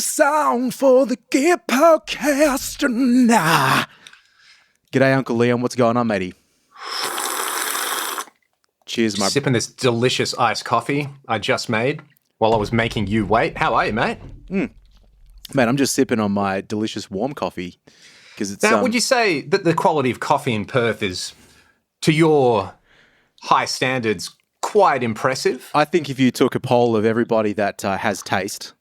sound for the Gear Podcast. Nah. G'day, Uncle Leon. What's going on, matey? Cheers, my... Sipping this delicious iced coffee I just made while I was making you wait. How are you, mate? Mate, I'm just sipping on my delicious warm coffee. It's, now, would you say that the quality of coffee in Perth is, to your high standards, quite impressive? I think if you took a poll of everybody that has taste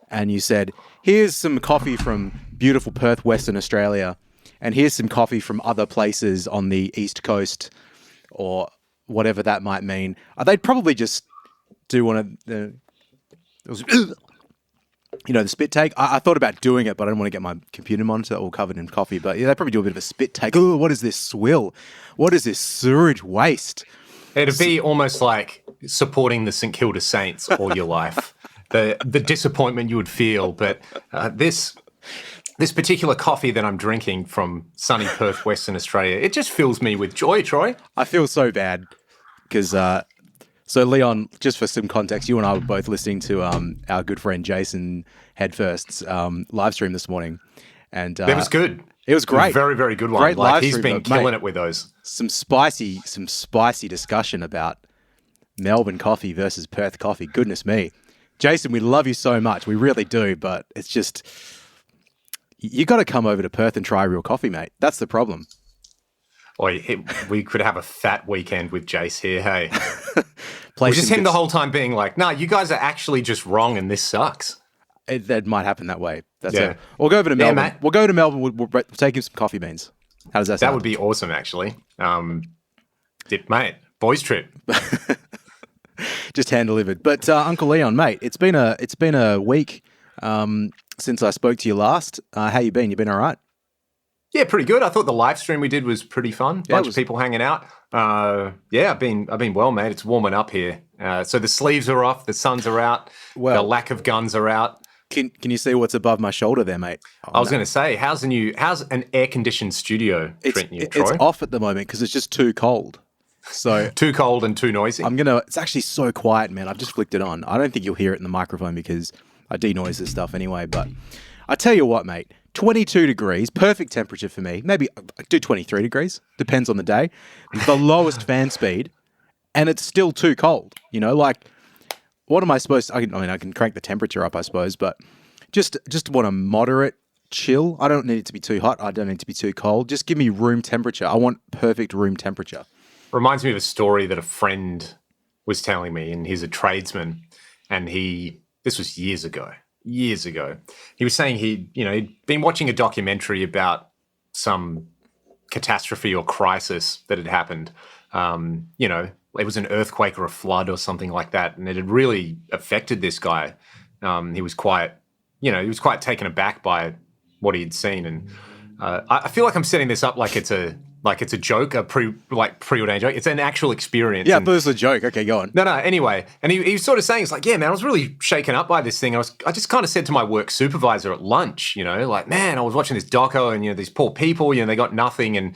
and you said, here's some coffee from beautiful Perth, Western Australia, and here's some coffee from other places on the East Coast or whatever that might mean, they'd probably just do one of the... the spit take. I thought about doing it, but I don't want to get my computer monitor all covered in coffee. But yeah, they probably do a bit of a spit take. Oh, what is this swill? What is this sewage waste? It'd be almost like supporting the St Kilda Saints all your life. The disappointment you would feel. But this particular coffee that I'm drinking from sunny Perth, Western Australia, it just fills me with joy, Troy. I feel so bad because... So, Leon, just for some context, you and I were both listening to our good friend Jason Headfirst's live stream this morning. And it was good. It was great. It was a very, very good one. Great live he's stream, been killing it with those. Some spicy discussion about Melbourne coffee versus Perth coffee. Goodness me. Jason, we love you so much. We really do. But it's just, you got to come over to Perth and try real coffee, mate. That's the problem. We could have a fat weekend with Jace here, hey? Just him the whole time being like, nah, you guys are actually just wrong and this sucks. That might happen that way. That's it. We'll go over to Melbourne. We'll go to Melbourne. We'll take him some coffee beans. How does that sound? That would be awesome, actually. Mate, boys trip. Just hand delivered. But Uncle Leon, mate, it's been a week since I spoke to you last. How you been? You been all right? Yeah, pretty good. I thought the live stream we did was pretty fun. Bunch of people hanging out. I've been well, mate. It's warming up here. So the sleeves are off, the suns are out, the lack of guns are out. Can you see what's above my shoulder there, mate? I was going to say, how's an air-conditioned studio treating you, Troy? It's off at the moment because it's just too cold. So too cold and too noisy. It's actually so quiet, man. I've just flicked it on. I don't think you'll hear it in the microphone because I denoise this stuff anyway. But I tell you what, mate. 22 degrees, perfect temperature for me. Maybe I do 23 degrees, depends on the day. The lowest fan speed, and it's still too cold. What am I supposed to... I can crank the temperature up, I suppose, but just want a moderate chill. I don't need it to be too hot. I don't need it to be too cold. Just give me room temperature. I want perfect room temperature. Reminds me of a story that a friend was telling me, and he's a tradesman, and this was years ago. He was saying he'd been watching a documentary about some catastrophe or crisis that had happened. It was an earthquake or a flood or something like that, and it had really affected this guy. He was quite taken aback by what he had seen, and I feel like I'm setting this up like it's a joke, a preordained joke. It's an actual experience. Yeah, but it's a joke. Okay, go on. No. Anyway, and he was sort of saying, it's like, yeah, man, I was really shaken up by this thing. I just kind of said to my work supervisor at lunch, like, man, I was watching this doco and, these poor people, they got nothing. And,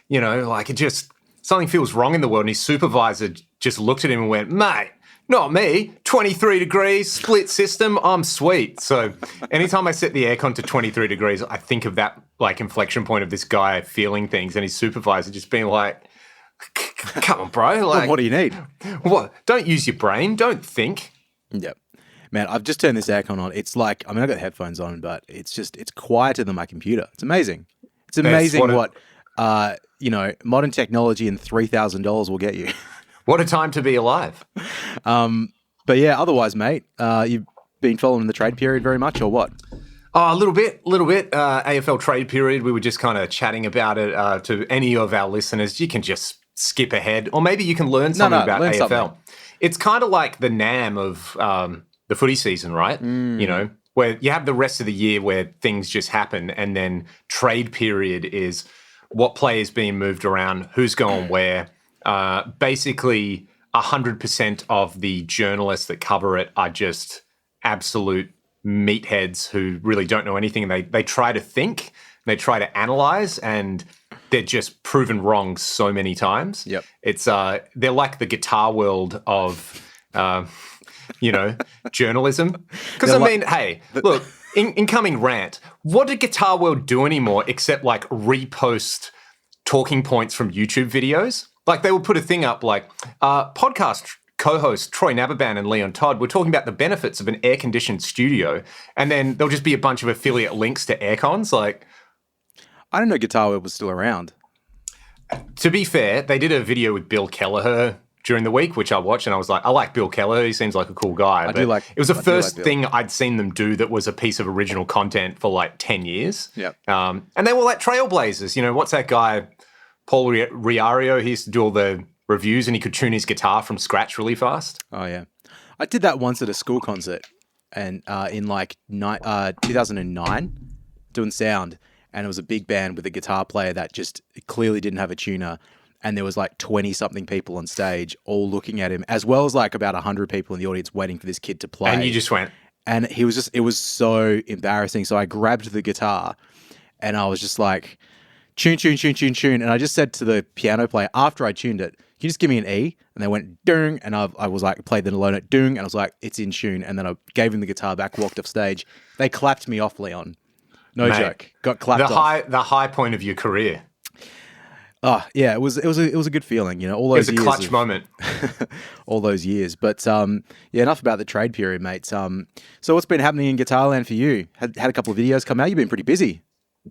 it just, something feels wrong in the world. And his supervisor just looked at him and went, mate, not me. 23 degrees, split system, I'm sweet. So anytime I set the aircon to 23 degrees, I think of that inflection point of this guy feeling things and his supervisor just being like, come on, bro. What do you need? What? Don't use your brain. Don't think. Yep. Man, I've just turned this aircon on. It's like, I've got the headphones on, but it's quieter than my computer. It's amazing. It's amazing what modern technology and $3,000 will get you. What a time to be alive. But yeah, otherwise, mate, you've been following the trade period very much or what? Oh, a little bit. AFL trade period. We were just kind of chatting about it to any of our listeners. You can just skip ahead, or maybe you can learn something about AFL. Something. It's kind of like the NAM of the footy season, right? Where you have the rest of the year where things just happen, and then trade period is what players being moved around, who's going where. Basically, 100% of the journalists that cover it are just absolute meatheads who really don't know anything. And they try to think, they try to analyze, and they're just proven wrong so many times. Yep. It's they're like the Guitar World of journalism. Because hey, look, incoming rant. What did Guitar World do anymore except like repost talking points from YouTube videos? Like they would put a thing up like podcast co-host Troy Nababan and Leon Todd were talking about the benefits of an air-conditioned studio, and then there'll just be a bunch of affiliate links to aircons. Like, I didn't know Guitar World was still around. To be fair, they did a video with Bill Kelleher during the week, which I watched, and I was like, I like Bill Kelleher. He seems like a cool guy. It was the first thing I'd seen them do that was a piece of original content for like 10 years. Yep. And they were like trailblazers. You know, what's that guy, Paul Riario? He used to do all the reviews, and he could tune his guitar from scratch really fast. Oh, yeah. I did that once at a school concert and in like 2009, doing sound. And it was a big band with a guitar player that just clearly didn't have a tuner. And there was like 20-something people on stage all looking at him, as well as like about 100 people in the audience waiting for this kid to play. And you just went. And it was so embarrassing. So I grabbed the guitar and I was just like, tune. And I just said to the piano player after I tuned it, can you just give me an E? And they went, ding. And I was like, played the low note, ding. And I was like, it's in tune. And then I gave him the guitar back, walked off stage. They clapped me off, Leon. No joke. Got clapped off. The high point of your career. Oh, yeah, it was a good feeling, you know, all those years. It was a clutch moment. All those years. But yeah, enough about the trade period, mate. So what's been happening in Guitar Land for you? Had a couple of videos come out. You've been pretty busy.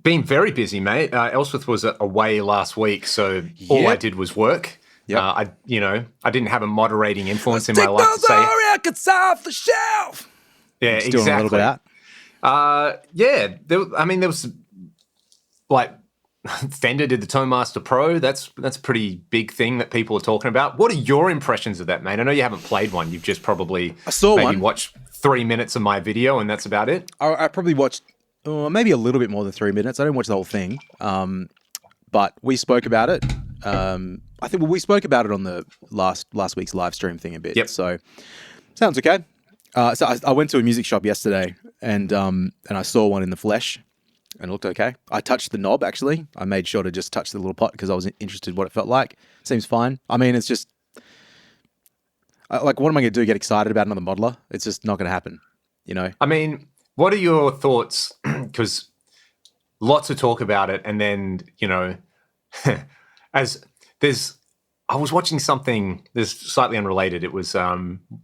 Been very busy, mate. Elsworth was away last week, so all I did was work. Yep. I didn't have a moderating influence in my life to say. Take those records off the shelf. Yeah, Just exactly. doing a little bit out. There was like Fender did the Toadmaster Pro. That's a pretty big thing that people are talking about. What are your impressions of that, mate? I know you haven't played one. You've just probably watched 3 minutes of my video, and that's about it. I probably watched maybe a little bit more than 3 minutes. I didn't watch the whole thing, but we spoke about it. I think we spoke about it on the last week's live stream thing a bit. Yep. So sounds okay. So I went to a music shop yesterday and I saw one in the flesh and it looked okay. I touched the knob, actually. I made sure to just touch the little pot because I was interested in what it felt like. Seems fine. I mean, it's just like, what am I going to do? Get excited about another modeler? It's just not going to happen, you know? I mean, what are your thoughts? Because lots of talk about it, and then, you know, I was watching something that's slightly unrelated. It was,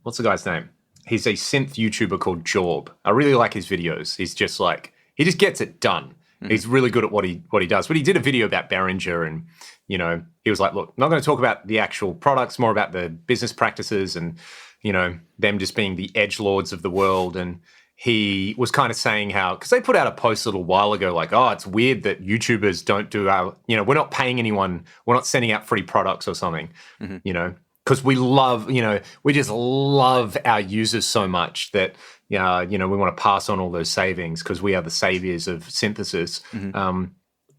what's the guy's name? He's a synth YouTuber called Jorb. I really like his videos. He's just like, he just gets it done. Mm-hmm. He's really good at what he does. But he did a video about Behringer, and, you know, he was like, look, I'm not going to talk about the actual products, more about the business practices and, you know, them just being the edgelords of the world. And he was kind of saying how, because they put out a post a little while ago, like, oh, it's weird that YouTubers don't do our, you know, we're not paying anyone, we're not sending out free products or something, mm-hmm. you know, because we love, you know, we just love our users so much that, you know, we want to pass on all those savings because we are the saviors of synthesis. Mm-hmm.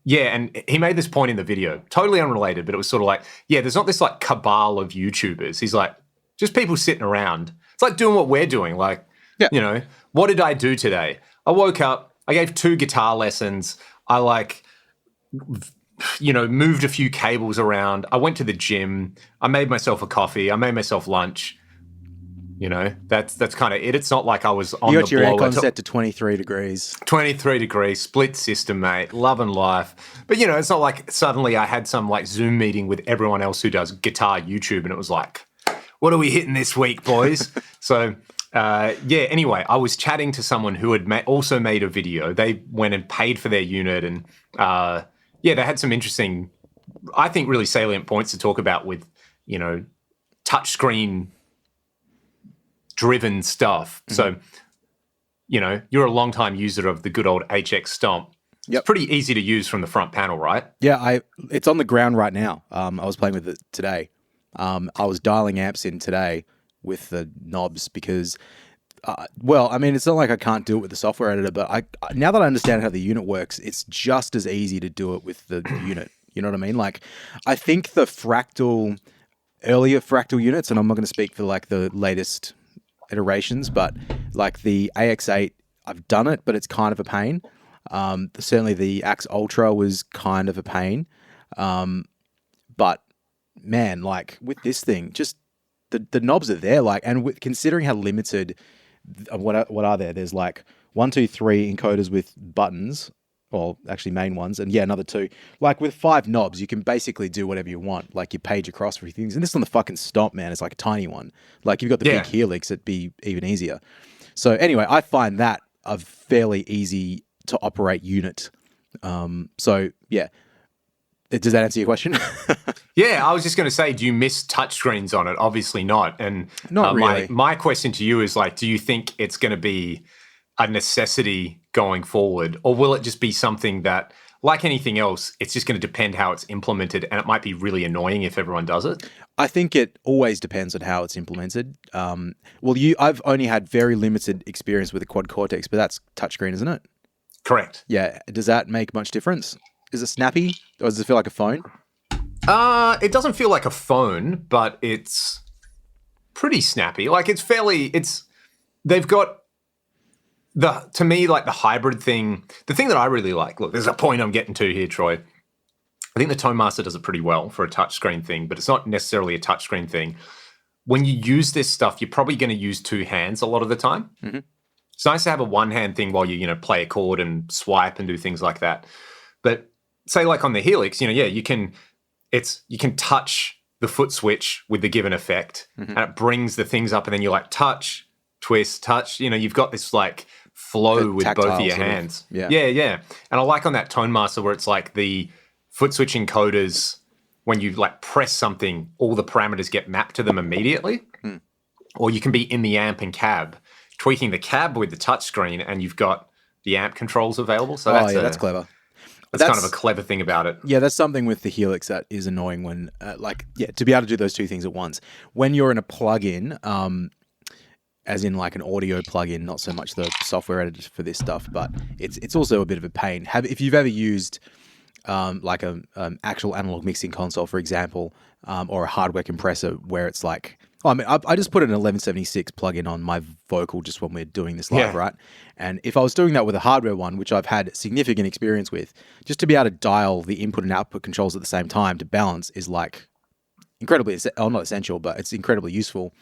Yeah, and he made this point in the video, totally unrelated, but it was sort of like, yeah, there's not this like cabal of YouTubers. He's like, just people sitting around. It's like doing what we're doing. Like, yeah. You know, what did I do today? I woke up, I gave 2 guitar lessons. I like, you know, moved a few cables around. I went to the gym. I made myself a coffee. I made myself lunch. You know, that's kind of it. It's not like I was on the blower. You got your aircon set to 23 degrees. 23 degrees, split system, mate. Love and life. But, you know, it's not like suddenly I had some like Zoom meeting with everyone else who does guitar YouTube and it was like, what are we hitting this week, boys? So, yeah, anyway, I was chatting to someone who had also made a video. They went and paid for their unit and, yeah, they had some interesting, I think, really salient points to talk about with, you know, touchscreen driven stuff. Mm-hmm. So, you know, you're a long-time user of the good old HX Stomp. Yep. It's pretty easy to use from the front panel, right? Yeah, it's on the ground right now. I was playing with it today. I was dialing amps in today with the knobs because, well, I mean, it's not like I can't do it with the software editor, but now that I understand how the unit works, it's just as easy to do it with the unit. You know what I mean? Like, I think the earlier fractal units, and I'm not going to speak for like the latest iterations, but like the AX8, I've done it, but it's kind of a pain. Certainly the Axe Ultra was kind of a pain. But man, like with this thing, just the knobs are there, like, and considering how limited, what are there? There's like 1, 2, 3 encoders with buttons, or actually main ones, and another 2. Like with 5 knobs, you can basically do whatever you want. Like you page across for things. And this on the fucking Stomp, man, it's like a tiny one. Like you've got the big Helix, it'd be even easier. So anyway, I find that a fairly easy to operate unit. So yeah. Does that answer your question? Yeah, I was just going to say, do you miss touchscreens on it? Obviously not. And not really. My question to you is like, do you think it's going to be a necessity going forward, or will it just be something that, like anything else, it's just going to depend how it's implemented, and it might be really annoying if everyone does it? I think it always depends on how it's implemented. I've only had very limited experience with the Quad Cortex, but that's touchscreen, isn't it? Correct. Yeah. Does that make much difference? Is it snappy, or does it feel like a phone? It doesn't feel like a phone, but it's pretty snappy. Like they've got to me, like the hybrid thing, the thing that I really like, look, there's a point I'm getting to here, Troy. I think the Tone Master does it pretty well for a touchscreen thing, but it's not necessarily a touchscreen thing. When you use this stuff, you're probably going to use 2 hands a lot of the time. Mm-hmm. It's nice to have a one-hand thing while you play a chord and swipe and do things like that. But say like on the Helix, you can touch the foot switch with the given effect, and it brings the things up, and then you like touch, twist, touch. You've got this like flow with both of your hands. Yeah. And I like on that Tone Master where it's like the foot switch encoders, when you like press something, all the parameters get mapped to them immediately. Or you can be in the amp and cab, tweaking the cab with the touchscreen, and you've got the amp controls available. So that's clever. That's kind of a clever thing about it. Yeah, that's something with the Helix that is annoying when, to be able to do those 2 things at once. When you're in a plugin, as in like an audio plugin, not so much the software editor for this stuff, but it's also a bit of a pain. If you've ever used like a actual analog mixing console, for example, or a hardware compressor where it's like, I just put an 1176 plugin on my vocal just when we're doing this live, right? And if I was doing that with a hardware one, which I've had significant experience with, just to be able to dial the input and output controls at the same time to balance is like incredibly, not essential, but it's incredibly useful.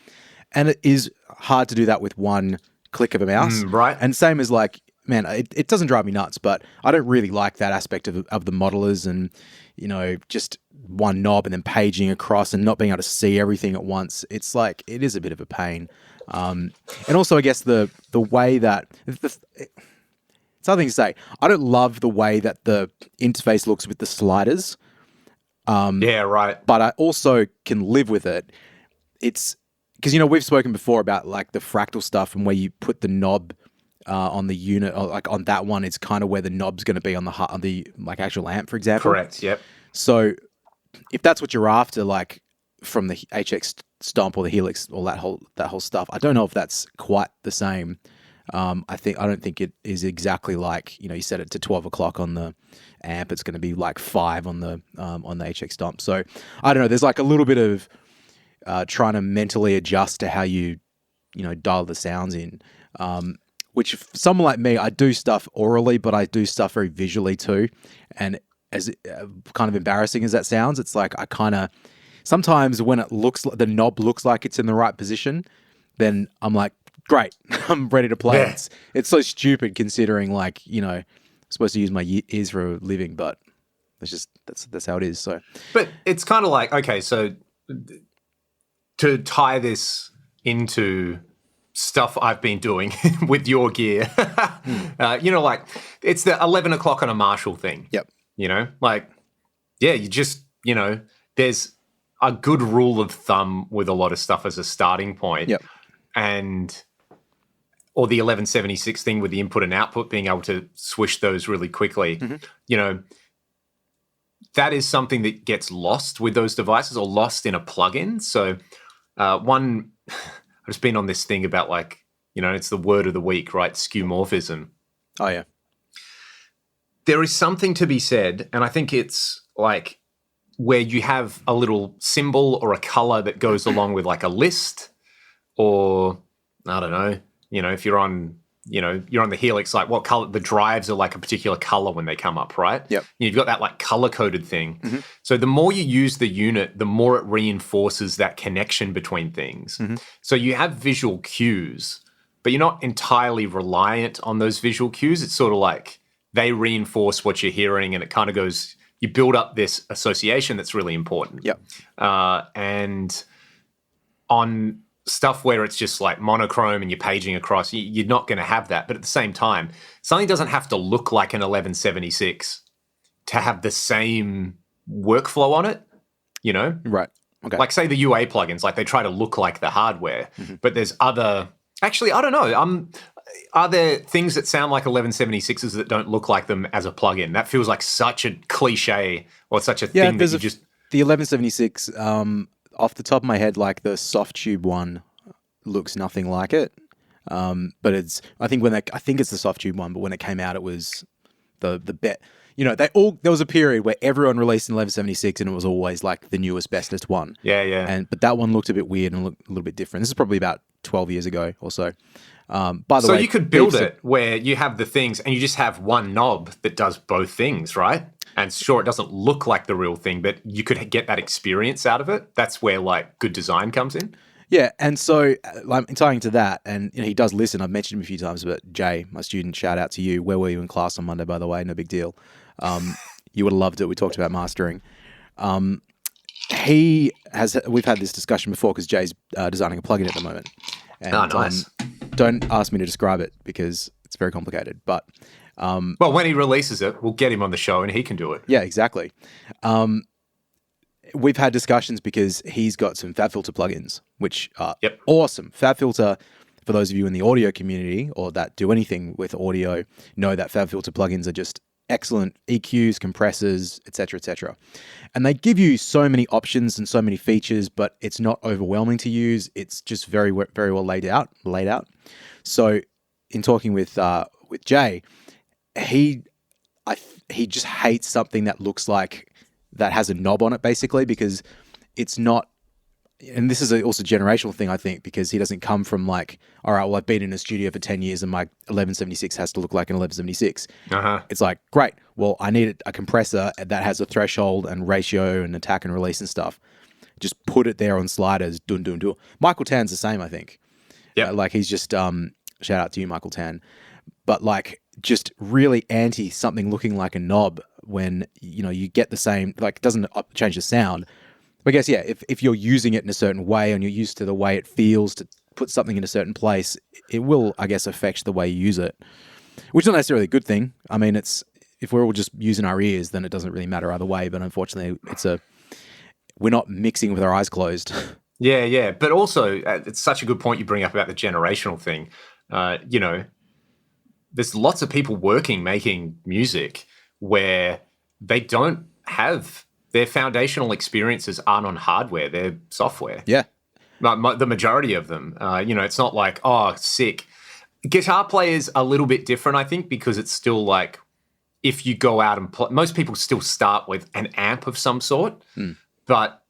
And it is hard to do that with one click of a mouse. Right. And same as like, man, it doesn't drive me nuts, but I don't really like that aspect of the modelers and, just one knob and then paging across and not being able to see everything at once. It's like, it is a bit of a pain. And also, I guess the way that, it's something to say, I don't love the way that the interface looks with the sliders. Yeah, right. But I also can live with it. It's, because, we've spoken before about like the fractal stuff and where you put the knob on the unit, or like on that one, it's kind of where the knob's going to be on the like actual amp, for example. Correct. Yep. So if that's what you're after, like from the HX Stomp or the Helix, or that whole stuff, I don't know if that's quite the same. I don't think it is exactly like, you set it to 12 o'clock on the amp, it's going to be like 5 on the HX Stomp. So I don't know. There's like a little bit of trying to mentally adjust to how you dial the sounds in. Which for someone like me, I do stuff orally, but I do stuff very visually too. And as kind of embarrassing as that sounds, it's like I kind of, sometimes when the knob looks like it's in the right position, then I'm like, great, I'm ready to play. Yeah. It's so stupid considering like, I'm supposed to use my ears for a living, but that's how it is. So, but it's kind of like, okay, so to tie this into stuff I've been doing with your gear, like it's the 11 o'clock on a Marshall thing. Yep. Like, yeah, you just, there's a good rule of thumb with a lot of stuff as a starting point. Yep. Or the 1176 thing with the input and output, being able to swish those really quickly. Mm-hmm. That is something that gets lost with those devices, or lost in a plugin. So I've just been on this thing about like, it's the word of the week, right? Skeuomorphism. Oh, yeah. There is something to be said, and I think it's like where you have a little symbol or a color that goes along with like a list, or I don't know, if you're on, you're on the Helix, like what color, the drives are like a particular color when they come up, right? Yep. You've got that like color coded thing. Mm-hmm. So the more you use the unit, the more it reinforces that connection between things. Mm-hmm. So you have visual cues but you're not entirely reliant on those visual cues. It's sort of like they reinforce what you're hearing, and it kind of goes, you build up this association that's really important. Yep. And on stuff where it's just like monochrome and you're paging across, you're not going to have that. But at the same time, something doesn't have to look like an 1176 to have the same workflow on it, you know? Right. Okay. Like, say, the UA plugins, like, they try to look like the hardware, but there's other... Actually, I don't know. Are there things that sound like 1176s that don't look like them as a plugin? That feels like such a cliche or such a thing that you just... The 1176, off the top of my head, like the soft tube one looks nothing like it. But it's... I think it's the soft tube one, but when it came out, it was the bet. You know, there was a period where everyone released an 1176 and it was always like the newest, bestest one. Yeah. But that one looked a bit weird and looked a little bit different. This is probably about 12 years ago or so. By the way, so you could build it where you have the things and you just have one knob that does both things, right? And sure, it doesn't look like the real thing, but you could get that experience out of it. That's where like good design comes in. Yeah, and so like tying to that, and you know, he does listen. I've mentioned him a few times, but Jay, my student, shout out to you. Where were you in class on Monday, by the way? No big deal. You would have loved it. We talked about mastering. We've had this discussion before because Jay's designing a plugin at the moment. And, nice. Don't ask me to describe it because it's very complicated. But well, when he releases it, we'll get him on the show and he can do it. Yeah, exactly. We've had discussions because he's got some FabFilter plugins, which are awesome. FabFilter, for those of you in the audio community or that do anything with audio, know that FabFilter plugins are just excellent EQs, compressors, etc., etc. And they give you so many options and so many features, but it's not overwhelming to use. It's just very, very well laid out. So, in talking with Jay, he just hates something that looks like that has a knob on it, basically, because it's not. And this is also a generational thing, I think, because he doesn't come from like, all right, well, I've been in a studio for 10 years and my 1176 has to look like an 1176. It's like, great, well, I need a compressor that has a threshold and ratio and attack and release and stuff. Just put it there on sliders, dun. Michael Tan's the same, I think. Yeah. Like he's just, shout out to you, Michael Tan. But like just really anti something looking like a knob when, you know, you get the same, like it doesn't change the sound. But I guess, yeah, if you're using it in a certain way and you're used to the way it feels to put something in a certain place, it will, I guess, affect the way you use it, which is not necessarily a good thing. I mean, if we're all just using our ears, then it doesn't really matter either way. But unfortunately, we're not mixing with our eyes closed. Yeah. But also, it's such a good point you bring up about the generational thing. You know, there's lots of people making music where they don't have... Their foundational experiences aren't on hardware; they're software. Yeah, the majority of them. You know, it's not like, oh, sick. Guitar players are a little bit different, I think, because it's still like if you go out and play, most people still start with an amp of some sort. But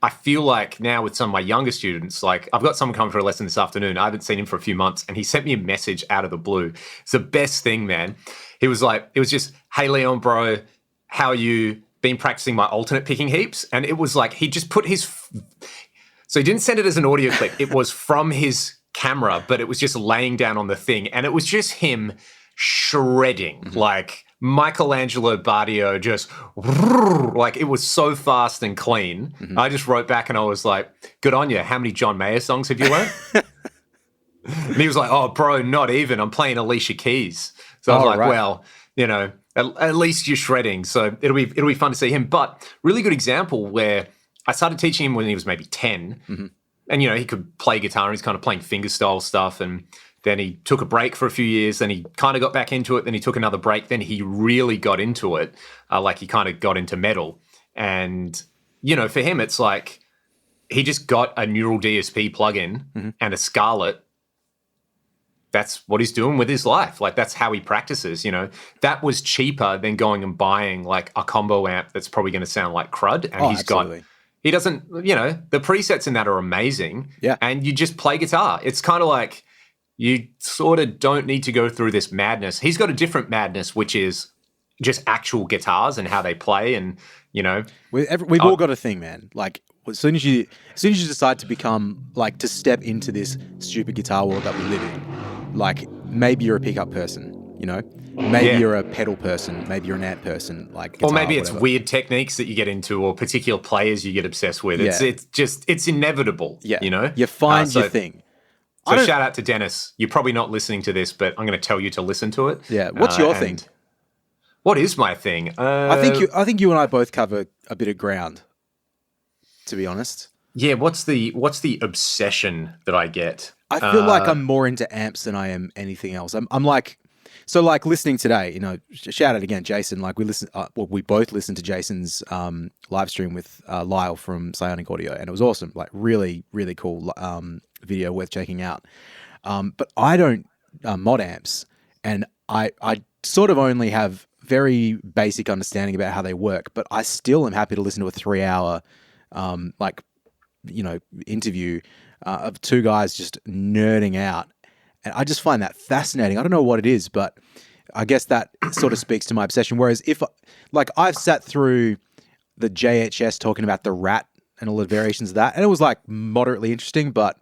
I feel like now with some of my younger students, like I've got someone coming for a lesson this afternoon. I haven't seen him for a few months, and he sent me a message out of the blue. It's the best thing, man. He was like, it was just, "Hey, Leon, bro, how are you? Been practicing my alternate picking heaps," and it was like he just put so he didn't send it as an audio clip. It was from his camera, but it was just laying down on the thing, and it was just him shredding like Michelangelo Bardio, just like it was so fast and clean. I just wrote back and I was like, "Good on you. How many John Mayer songs have you learned?" And he was like, "Oh, bro, not even. I'm playing Alicia Keys." So I was like, "Well, you know, at least you're shredding." So it'll be fun to see him. But really good example where I started teaching him when he was maybe 10. And, you know, he could play guitar and he's kind of playing fingerstyle stuff. And then he took a break for a few years. Then he kind of got back into it. Then he took another break. Then he really got into it. Like he kind of got into metal. And, you know, for him, it's like he just got a Neural DSP plugin and a Scarlett. That's what he's doing with his life. Like, that's how he practices, you know. That was cheaper than going and buying, like, a combo amp that's probably going to sound like crud. And he doesn't, you know, the presets in that are amazing. Yeah. And you just play guitar. It's kind of like you sort of don't need to go through this madness. He's got a different madness, which is just actual guitars and how they play and, you know. We've all got a thing, man. Like, as soon as you decide to become like to step into this stupid guitar world that we live in, like maybe you're a pickup person, you know, maybe you're a pedal person, maybe you're an amp person, like guitar, or maybe it's whatever. weird techniques that you get into, or particular players you get obsessed with. It's inevitable. Yeah, you know, you find your thing. So shout out to Dennis. You're probably not listening to this, but I'm going to tell you to listen to it. Yeah, what's your thing? What is my thing? I think you and I both cover a bit of ground, to be honest. Yeah, what's the obsession that I get? I feel like I'm more into amps than I am anything else. I'm like, so like listening today, you know, shout out again, Jason. Like we both listened to Jason's live stream with Lyle from Psionic Audio, and it was awesome. Like really, really cool video worth checking out. But I don't mod amps, and I sort of only have very basic understanding about how they work, but I still am happy to listen to a 3-hour like, you know, interview of two guys just nerding out. And I just find that fascinating. I don't know what it is, but I guess that sort of speaks to my obsession. Whereas if, like, I've sat through the JHS talking about the Rat and all the variations of that, and it was like moderately interesting, but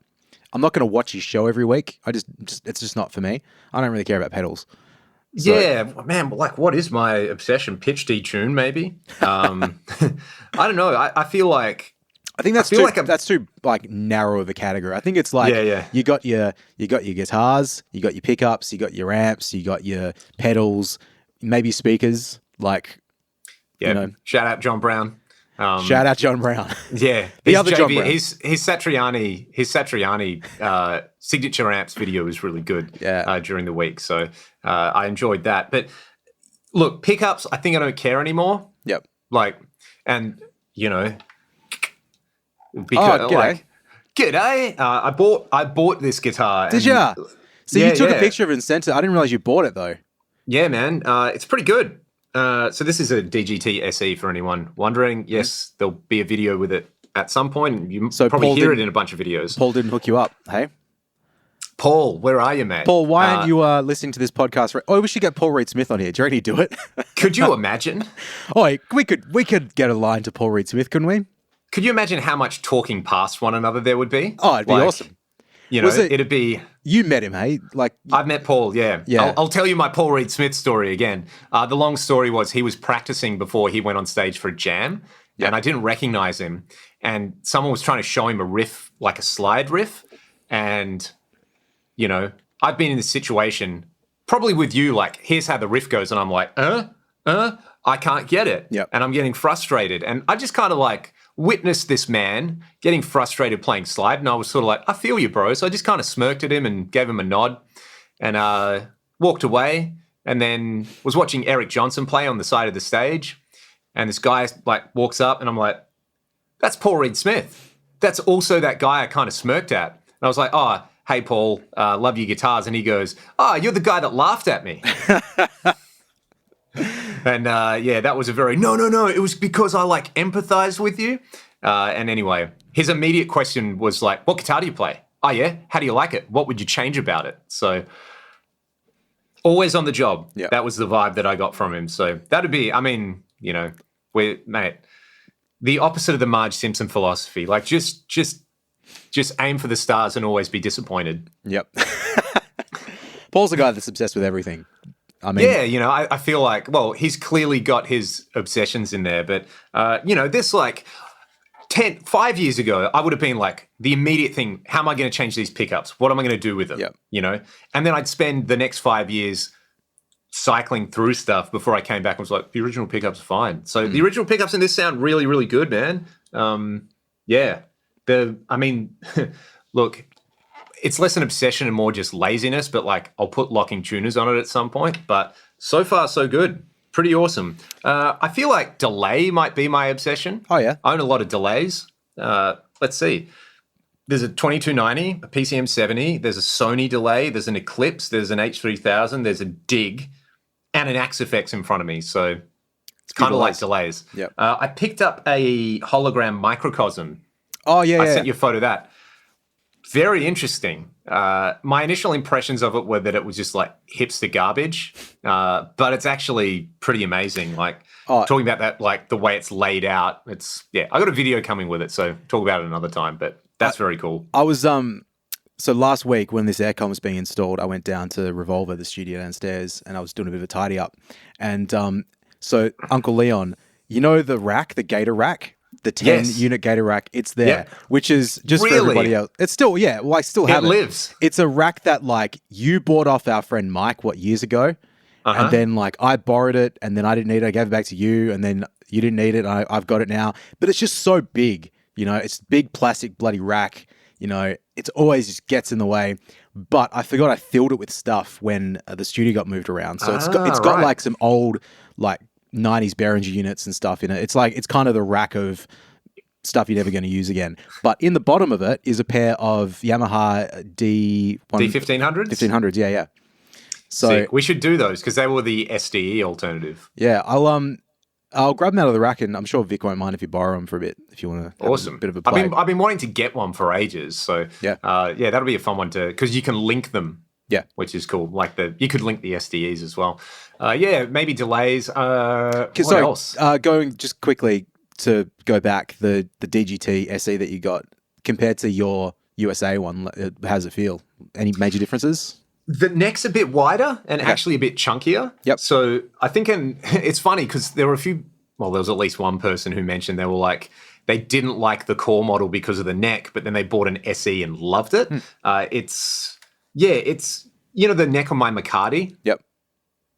I'm not going to watch his show every week. It's just not for me. I don't really care about pedals. So, yeah, man, like what is my obsession? Pitch detune, maybe? I don't know. I feel like... I think that's too like narrow of a category. I think it's like you got your guitars, you got your pickups, you got your amps, you got your pedals, maybe speakers. Like, you know, shout out John Brown. Shout out John Brown. Yeah, the other John Brown. His Satriani signature amps video was really good. During the week, so I enjoyed that. But look, pickups, I think I don't care anymore. Yep. Like, and you know. Because, g'day. I bought this guitar. Did ya? So you took a picture of it and sent it. I didn't realize you bought it though. Yeah, man. It's pretty good. So this is a DGT SE for anyone wondering. Yes, there'll be a video with it at some point. You probably hear it in a bunch of videos. Paul didn't hook you up, hey? Paul, where are you, mate? Paul, why aren't you listening to this podcast? Oh, we should get Paul Reed Smith on here. Do you reckon he'd do it? Could you imagine? Oh, we could get a line to Paul Reed Smith, couldn't we? Could you imagine how much talking past one another there would be? Oh, it'd be awesome. You know, it'd be... You met him, hey? Like I've met Paul, yeah. I'll tell you my Paul Reed Smith story again. The long story was he was practicing before he went on stage for a jam, and I didn't recognize him. And someone was trying to show him a riff, like a slide riff. And, you know, I've been in this situation, probably with you, like, here's how the riff goes. And I'm like, I can't get it. Yep. And I'm getting frustrated. And I just kind of like... witnessed this man getting frustrated playing slide, and I was sort of like, I feel you, bro. So I just kind of smirked at him and gave him a nod and walked away, and then was watching Eric Johnson play on the side of the stage, and this guy like walks up, and I'm like, that's Paul Reed Smith. That's also that guy I kind of smirked at. And I was like, oh, hey, Paul, love your guitars. And he goes, oh, you're the guy that laughed at me. And that was a very, no, it was because I like empathized with you. And anyway, his immediate question was like, what guitar do you play? Oh yeah, how do you like it? What would you change about it? So always on the job. Yeah. That was the vibe that I got from him. So that'd be, I mean, you know, mate, the opposite of the Marge Simpson philosophy. Like just aim for the stars and always be disappointed. Yep. Paul's a guy that's obsessed with everything. I mean, yeah, you know, I feel like, well, he's clearly got his obsessions in there, but, you know, this like 5 years ago, I would have been like, the immediate thing, how am I going to change these pickups? What am I going to do with them? Yep. You know? And then I'd spend the next 5 years cycling through stuff before I came back and was like, the original pickups are fine. So the original pickups in this sound really, really good, man. Look, it's less an obsession and more just laziness, but like I'll put locking tuners on it at some point. But so far, so good. Pretty awesome. I feel like delay might be my obsession. Oh, yeah. I own a lot of delays. Let's see. There's a 2290, a PCM 70, there's a Sony delay, there's an Eclipse, there's an H3000, there's a Dig, and an Axe-Fx in front of me. So it's kind of like delays. Yep. I picked up a hologram microcosm. Oh, yeah, I sent you a photo of that. Very interesting. My initial impressions of it were that it was just like hipster garbage, but it's actually pretty amazing. Like talking about that, like the way it's laid out. I got a video coming with it, so talk about it another time. But that's very cool. I was so last week when this aircon was being installed, I went down to Revolver, the studio downstairs, and I was doing a bit of a tidy up. And so Uncle Leon, you know the rack, the Gator rack? The 10-unit Gator rack, it's there, which is just for everybody else. It's still, I still have it. It lives. It's a rack that, like, you bought off our friend Mike, years ago? And then, like, I borrowed it, and then I didn't need it. I gave it back to you, and then you didn't need it, and I've got it now. But it's just so big, it's big plastic bloody rack. It's always just gets in the way. But I forgot I filled it with stuff when the studio got moved around. So it's got like, some old, like, 90s Behringer units and stuff in it. It's like, it's kind of the rack of stuff you're never going to use again. But in the bottom of it is a pair of Yamaha D1500s? 1500s, yeah. So sick. We should do those because they were the SDE alternative. Yeah, I'll grab them out of the rack, and I'm sure Vic won't mind if you borrow them for a bit if you want to. Awesome. A bit of a play. I've been wanting to get one for ages, so that'll be a fun one because you can link them. Yeah, which is cool. Like you could link the SDEs as well. Maybe delays. What else? Going just quickly to go back, the DGT SE that you got compared to your USA one, how does it feel? Any major differences? The neck's a bit wider and actually a bit chunkier. Yep. So I think, and it's funny because there were there was at least one person who mentioned they were like, they didn't like the core model because of the neck, but then they bought an SE and loved it. It's the neck on my Macati. Yep.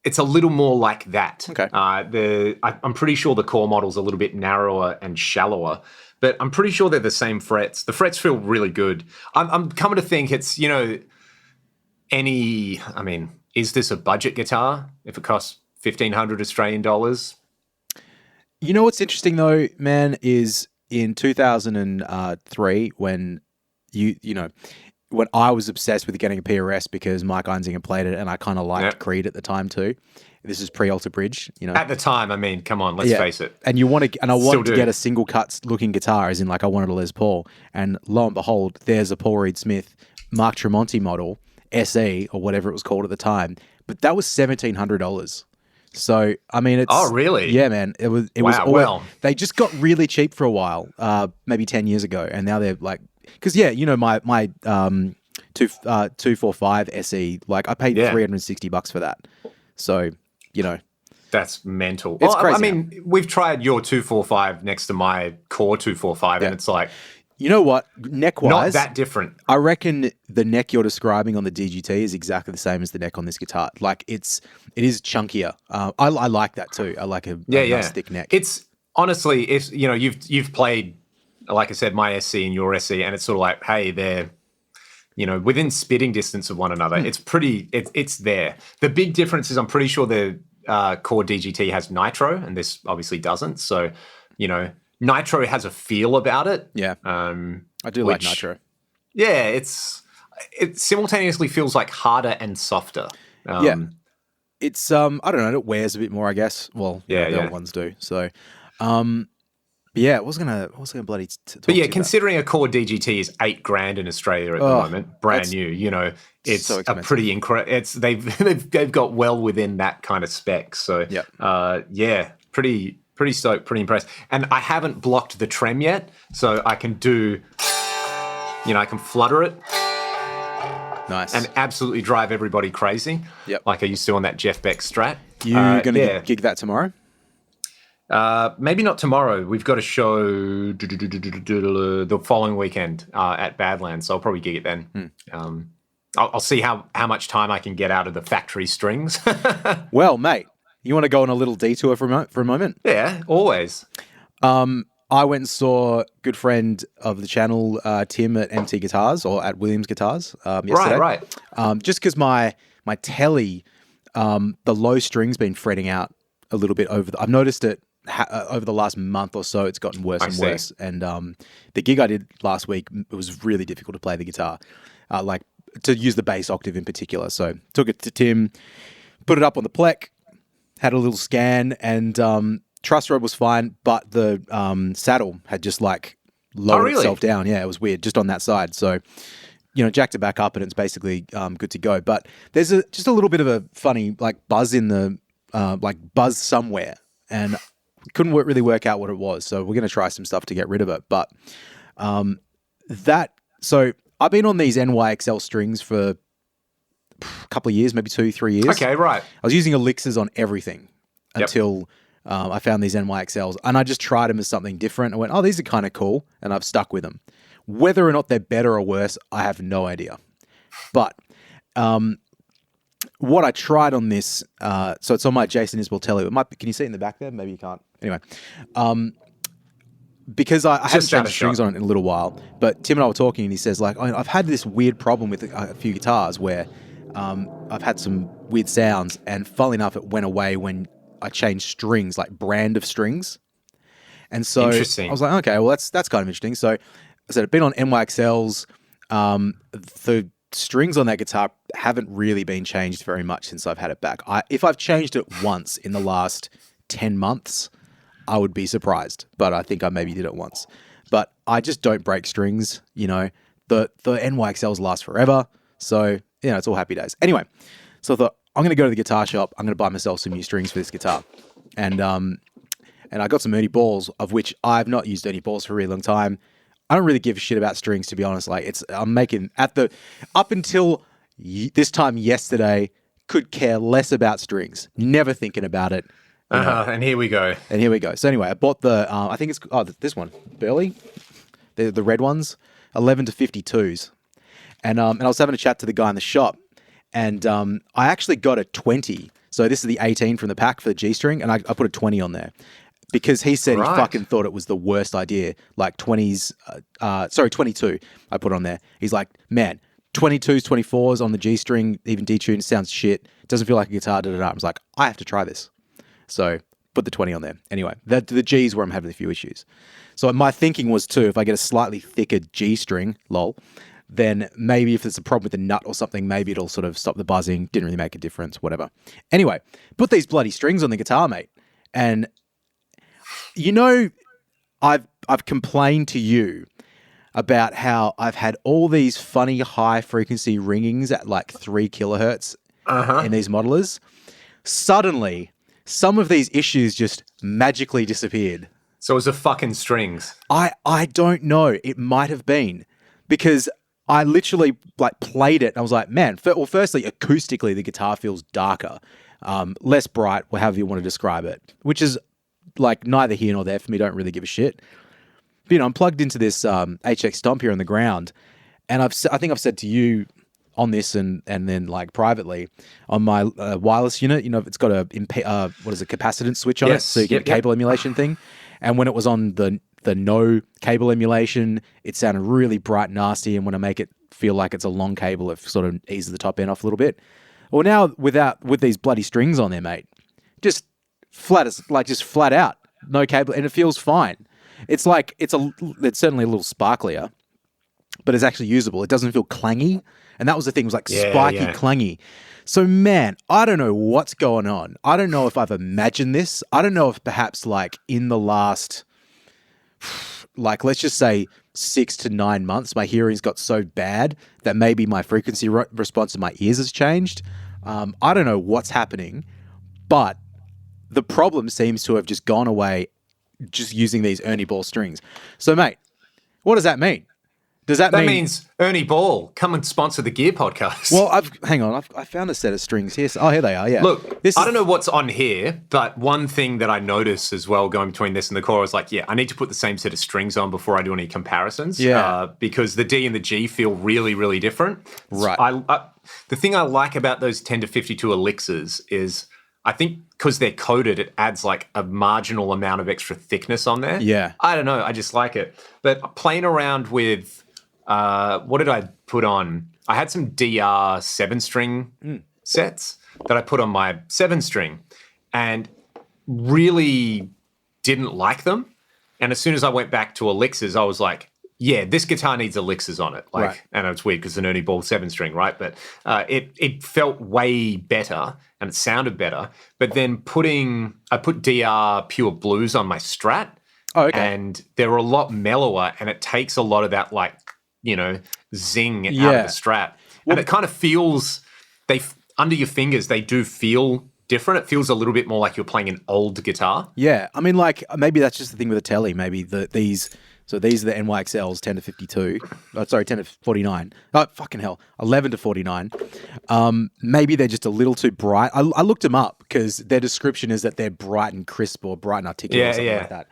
It's a little more like that. Okay. I'm pretty sure the core model's a little bit narrower and shallower, but I'm pretty sure they're the same frets. The frets feel really good. I'm coming to think it's, is this a budget guitar if it costs 1,500 Australian dollars? You know what's interesting though, man, is in 2003 when when I was obsessed with getting a PRS because Mike Einzinger played it and I kind of liked Creed at the time too. This is pre-Alter Bridge, At the time, come on, let's face it. And I wanted to get a single cut looking guitar, as in like I wanted a Les Paul. And lo and behold, there's a Paul Reed Smith Mark Tremonti model, SE or whatever it was called at the time. But that was $1,700. So, it's... Oh, really? Yeah, man. It was they just got really cheap for a while, maybe 10 years ago. And now they're like... Because, my 245 SE, like I paid $360 for that. So, That's mental. It's crazy. We've tried your 245 next to my core 245 and it's like... You know what? Neck-wise... Not that different. I reckon the neck you're describing on the DGT is exactly the same as the neck on this guitar. Like, it is chunkier. I like that too. I like a nice thick neck. It's... Honestly, if you've played... Like I said, my SC and your SC, and it's sort of like, hey, they're, within spitting distance of one another. It's pretty, it's there. The big difference is I'm pretty sure the core DGT has nitro, and this obviously doesn't. So, nitro has a feel about it. Yeah. I do like nitro. Yeah, it simultaneously feels like harder and softer. It's, I don't know, it wears a bit more, I guess. Well, the other ones do. So, I was gonna bloody talk But considering a core DGT is $8,000 in Australia at the moment, brand new, it's so a pretty incredible. They've got well within that kind of spec. So pretty stoked, pretty impressed. And I haven't blocked the trem yet, so I can do, I can flutter it. Nice. And absolutely drive everybody crazy. Yep. Like I used to on that Jeff Beck Strat. You gonna gig that tomorrow? Maybe not tomorrow. We've got a show the following weekend at Badlands, so I'll probably gig it then. I'll see how much time I can get out of the factory strings. Well, mate, you want to go on a little detour for a moment? Yeah, always. I went and saw good friend of the channel, Tim at MT Guitars or at Williams Guitars yesterday. Right. Just because my telly, the low string's been fretting out a little bit I've noticed it over the last month or so. It's gotten worse and worse. And the gig I did last week, it was really difficult to play the guitar, like to use the bass octave in particular. So took it to Tim, put it up on the plec, had a little scan, and truss rod was fine, but the saddle had just like lowered itself down. Yeah, it was weird, just on that side. So jacked it back up and it's basically good to go. But there's just a little bit of a funny like buzz in the buzz somewhere, and couldn't really work out what it was. So we're going to try some stuff to get rid of it. But so I've been on these NYXL strings for a couple of years, maybe 2-3 years. Okay, right. I was using elixirs on everything until I found these NYXLs, and I just tried them as something different. I went, oh, these are kind of cool, and I've stuck with them. Whether or not they're better or worse, I have no idea. But what I tried on this, so it's on my Jason Isbell telly. Can you see it in the back there? Maybe you can't. Anyway, because I haven't changed strings on it in a little while, but Tim and I were talking, and he says, like, I've had this weird problem with a few guitars where I've had some weird sounds, and funnily enough, it went away when I changed strings, like brand of strings. And so I was like, okay, well, that's kind of interesting. So I said, I've been on NYXLs. The strings on that guitar haven't really been changed very much since I've had it back. If I've changed it once in the last 10 months, I would be surprised, but I think I maybe did it once. But I just don't break strings, The NYXLs last forever, so it's all happy days. Anyway, so I thought I'm going to go to the guitar shop. I'm going to buy myself some new strings for this guitar, and I got some Ernie balls, of which I've not used Ernie balls for a really long time. I don't really give a shit about strings, to be honest. Like I'm making up until this time yesterday, could care less about strings. Never thinking about it. And here we go. So anyway, I bought I think it's this one, Burley, the red ones, 11 to 52s, and I was having a chat to the guy in the shop, and I actually got a 20. So this is the 18 from the pack for the G string, and I put a 20 on there because he said he fucking thought it was the worst idea. Like 22 I put on there. He's like, man, 22s, 24s on the G string, even detuned, sounds shit. Doesn't feel like a guitar. I was like, I have to try this. So put the 20 on there. Anyway, the G is where I'm having a few issues. So my thinking was too, if I get a slightly thicker G string, then maybe if there's a problem with the nut or something, maybe it'll sort of stop the buzzing. Didn't really make a difference, whatever. Anyway, put these bloody strings on the guitar, mate. And I've complained to you about how I've had all these funny high frequency ringings at like 3 kilohertz in these modelers. Suddenly, some of these issues just magically disappeared. So it was the fucking strings. I don't know. It might have been because I literally like played it and I was like, man, firstly, acoustically, the guitar feels darker, less bright, or however you want to describe it, which is like neither here nor there for me. Don't really give a shit. But, I'm plugged into this HX Stomp here on the ground, and I think I've said to you on this and then like privately on my wireless unit, it's got a capacitance switch on it, so you get a cable emulation thing. And when it was on the no cable emulation, it sounded really bright, nasty, and when I make it feel like it's a long cable, it sort of eases the top end off a little bit. Well, now with these bloody strings on there, mate, just flat out, no cable, and it feels fine. It's like it's certainly a little sparklier, but it's actually usable. It doesn't feel clangy. And that was the thing, it was like spiky, clangy. So, man, I don't know what's going on. I don't know if I've imagined this. I don't know if perhaps like in the last, like let's just say 6 to 9 months, my hearing's got so bad that maybe my frequency response in my ears has changed. I don't know what's happening, but the problem seems to have just gone away just using these Ernie Ball strings. So, mate, what does that mean? That means Ernie Ball, come and sponsor the Gear podcast. Well, I found a set of strings here. Oh, here they are, yeah. Look, I don't know what's on here, but one thing that I noticed as well going between this and the core is like, I need to put the same set of strings on before I do any comparisons. Yeah. Because the D and the G feel really, really different. Right. The thing I like about those 10 to 52 elixirs is I think because they're coated, it adds like a marginal amount of extra thickness on there. Yeah. I don't know. I just like it. But playing around with... what did I put on? I had some DR 7-string sets that I put on my 7-string and really didn't like them. And as soon as I went back to elixirs, I was like, yeah, this guitar needs elixirs on it. Like, and it's weird because it's an Ernie Ball 7-string, right? But it felt way better and it sounded better. But then I put DR Pure Blues on my Strat. Oh, okay. And they're a lot mellower and it takes a lot of that like zing out of the strap. Well, and it kind of feels, under your fingers, they do feel different. It feels a little bit more like you're playing an old guitar. Yeah. I mean, like, maybe that's just the thing with the Tele. Maybe these are the NYXLs 10 to 52. Oh, sorry, 10 to 49. Oh, fucking hell. 11 to 49. Maybe they're just a little too bright. I looked them up because their description is that they're bright and crisp or bright and articulate or something like that.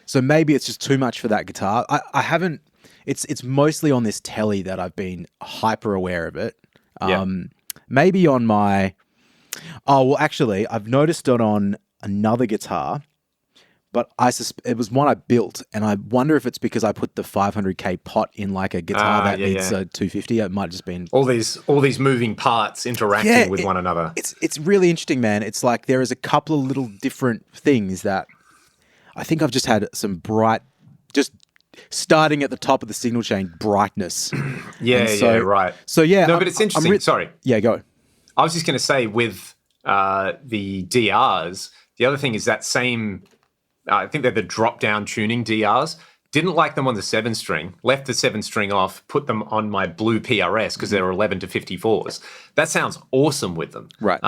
So maybe it's just too much for that guitar. I haven't... It's mostly on this Tele that I've been hyper aware of it. Maybe on my... Oh, well, actually, I've noticed it on another guitar, but it was one I built, and I wonder if it's because I put the 500k pot in like a guitar that needs a 250. It might have just been... All these moving parts interacting with one another. It's really interesting, man. It's like there is a couple of little different things that I think I've just had some bright... Just starting at the top of the signal chain, brightness. Right. So, yeah. No, but it's interesting. Sorry. Yeah, go. I was just going to say with the DRs, the other thing is that same, I think they're the drop-down tuning DRs. Didn't like them on the 7-string, left the 7-string off, put them on my blue PRS because they're 11 to 54s. That sounds awesome with them. Right.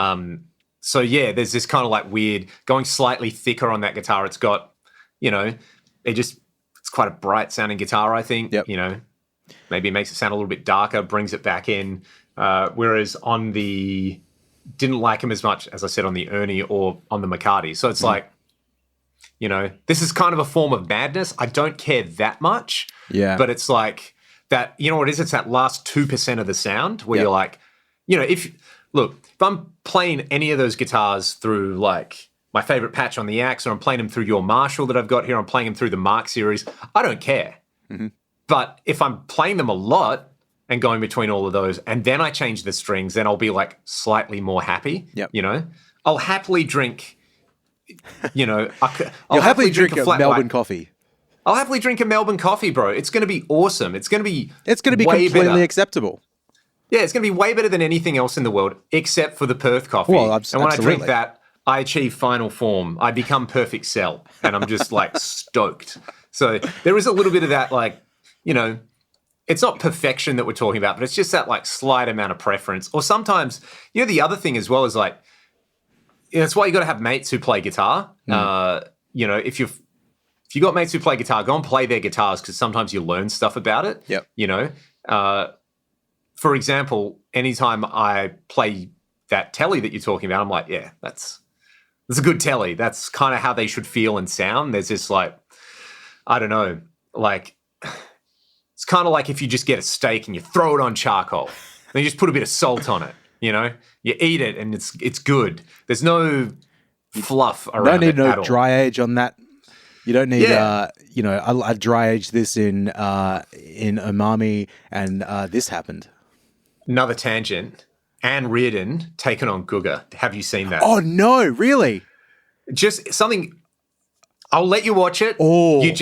So, yeah, there's this kind of like weird, going slightly thicker on that guitar. It's got, it's quite a bright sounding guitar, I think. Yep. Maybe it makes it sound a little bit darker, brings it back in. Whereas on the, didn't like him as much, as I said, on the Ernie or on the McCarty. So it's like, this is kind of a form of madness. I don't care that much. Yeah. But it's like that, what it is? It's that last 2% of the sound where you're like, if I'm playing any of those guitars through like my favorite patch on the Axe, or I'm playing them through your Marshall that I've got here, I'm playing them through the Mark series, I don't care. Mm-hmm. But if I'm playing them a lot, and going between all of those, and then I change the strings, then I'll be like slightly more happy. Yep. I'll happily drink, You'll happily drink a Melbourne coffee. I'll happily drink a Melbourne coffee, bro. It's going to be awesome. It's going to be completely acceptable. Yeah, it's going to be way better than anything else in the world, except for the Perth coffee. Well, and when I drink that, I achieve final form. I become perfect cell, and I'm just like stoked. So there is a little bit of that, like, it's not perfection that we're talking about, but it's just that like slight amount of preference. Or sometimes, the other thing as well is like, it's why you got to have mates who play guitar. If you got mates who play guitar, go and play their guitars, because sometimes you learn stuff about it. Yep. For example, anytime I play that Tele that you're talking about, I'm like, yeah, that's a good Tele. That's kind of how they should feel and sound. There's this like, I don't know, like, it's kind of like if you just get a steak and you throw it on charcoal, then you just put a bit of salt on it, you eat it and it's good. There's no fluff around it. You don't need no dry age on that. You don't need, I dry aged this in umami, and this happened. Another tangent. Anne Reardon taken on Guga. Have you seen that? Oh, no, really? Just something, I'll let you watch it. Oh. It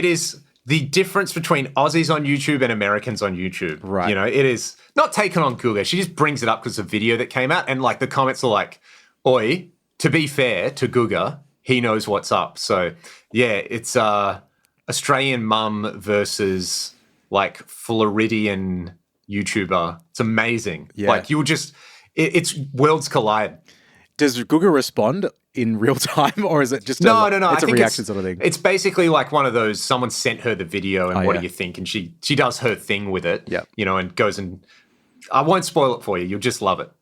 is the difference between Aussies on YouTube and Americans on YouTube. Right. It is not taken on Guga. She just brings it up because of a video that came out, and like the comments are like, oi, to be fair to Guga, he knows what's up. So yeah, it's Australian mum versus like Floridian YouTuber. It's amazing. Yeah. Like it's worlds collide. Does Guga respond in real time, or is it just no? It's a reaction sort of thing? It's basically like one of those, someone sent her the video and what do you think? And she does her thing with it, and goes and, I won't spoil it for you. You'll just love it.